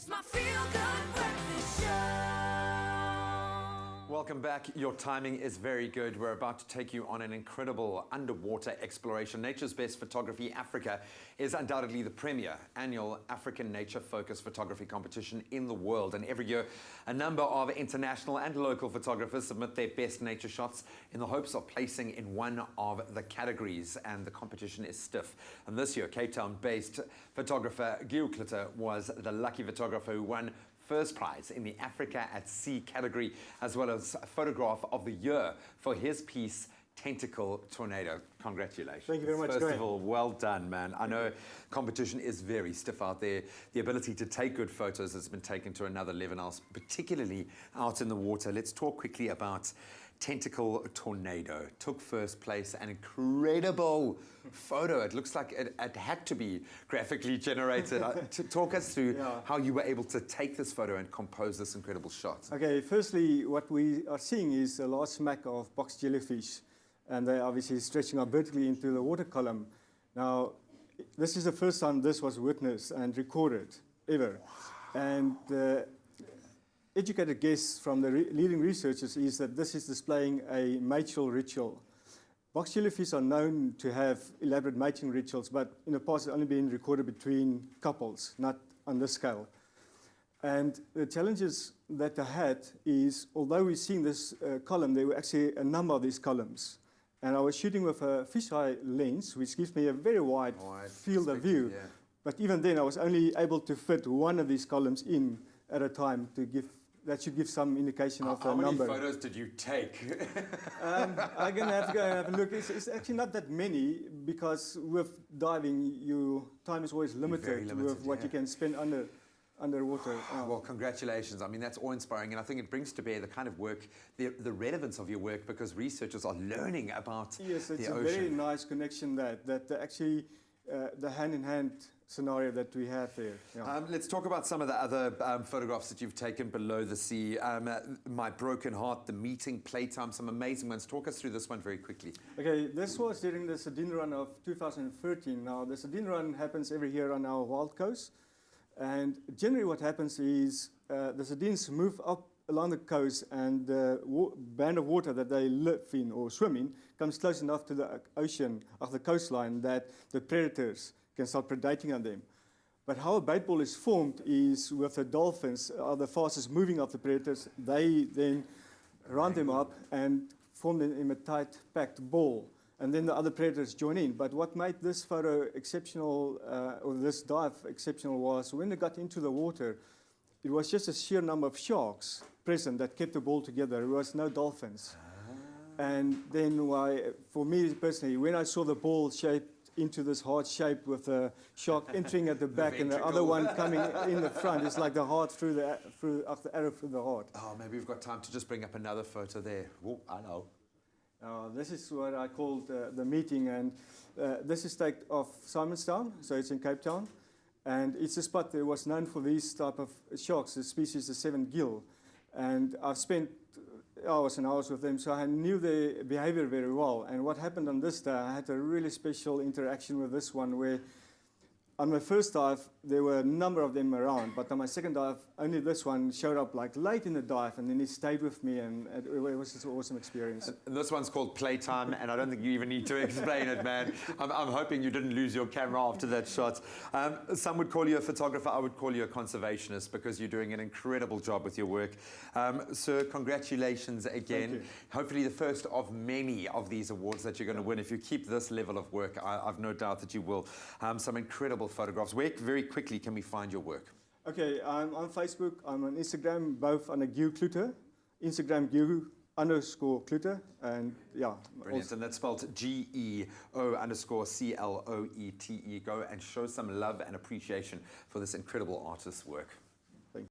It's my feel-good breakfast show. Welcome back. Your timing is very good. We're about to take you on an incredible underwater exploration. Nature's Best Photography Africa is undoubtedly the premier annual African nature-focused photography competition in the world. And every year, a number of international and local photographers submit their best nature shots in the hopes of placing in one of the categories. And the competition is stiff. And this year, Cape Town-based photographer Geo Cloete was the lucky photographer who won first prize in the Africa at Sea category, as well as Photograph of the Year for his piece, Tentacle Tornado. Congratulations. Thank you very much. First of all, well done, man. I know competition is very stiff out there. The ability to take good photos has been taken to another level now, particularly out in the water. Let's talk quickly about Tentacle Tornado. Took first place, an incredible photo. It looks like it had to be graphically generated. Talk us through how you were able to take this photo and compose this incredible shot. Okay, firstly, what we are seeing is a large smack of box jellyfish, and they're obviously stretching up vertically into the water column. Now, this is the first time this was witnessed and recorded, ever. And educated guess from the leading researchers is that this is displaying a mating ritual. Box jellyfish are known to have elaborate mating rituals, but in the past it's only been recorded between couples, not on this scale. And the challenges that I had is, although we're seeing this column, there were actually a number of these columns. And I was shooting with a fisheye lens, which gives me a very wide field of view. Yeah. But even then, I was only able to fit one of these columns in at a time to give. That should give some indication of the number. How many photos did you take? I'm going to have to go and have a look. It's actually not that many, because with diving, your time is always limited with what you can spend underwater. Well, congratulations. I mean, that's awe-inspiring, and I think it brings to bear the kind of work, the relevance of your work, because researchers are learning about the ocean. Yes, it's a very nice connection that actually the hand-in-hand scenario that we have there. Yeah. Let's talk about some of the other photographs that you've taken below the sea. My Broken Heart, The Meeting, Playtime, some amazing ones. Talk us through this one very quickly. Okay, this was during the Sardine Run of 2013. Now, the Sardine Run happens every year on our wild coast. And generally what happens is the sardines move up along the coast, and the band of water that they live in or swim in comes close enough to the ocean, of the coastline, that the predators can start predating on them. But how a bait ball is formed is with the dolphins, are the fastest moving of the predators. They then round them up and form them in a tight packed ball. And then the other predators join in. But what made this photo exceptional, or this dive exceptional, was when they got into the water, it was just a sheer number of sharks present that kept the ball together. There was no dolphins. And then for me personally, when I saw the ball shaped into this heart shape with a shark entering at the back and the other one coming in the front, it's like the heart through the arrow through the heart. Oh, maybe we've got time to just bring up another photo there. Oh, I know. This is what I called The Meeting, and this is taken off Simonstown, so it's in Cape Town. And it's a spot that was known for these type of sharks, the species, the 7 gill. And I've spent hours and hours with them, so I knew their behavior very well. And what happened on this day, I had a really special interaction with this one, where on my first dive, there were a number of them around, but on my second dive, only this one showed up like late in the dive, and then he stayed with me, and it was just an awesome experience. And this one's called Playtime, and I don't think you even need to explain it, man. I'm hoping you didn't lose your camera after that shot. Some would call you a photographer. I would call you a conservationist, because you're doing an incredible job with your work. Sir, congratulations again. Hopefully the first of many of these awards that you're going to win. If you keep this level of work, I've no doubt that you will. Some incredible photographs. Where, very quickly, can we find your work? Okay, I'm on Facebook, I'm on Instagram, both under Geo Cloete, Instagram Geo_Cloete, and yeah. Brilliant, and that's spelled GEO_CLOETE. Go and show some love and appreciation for this incredible artist's work.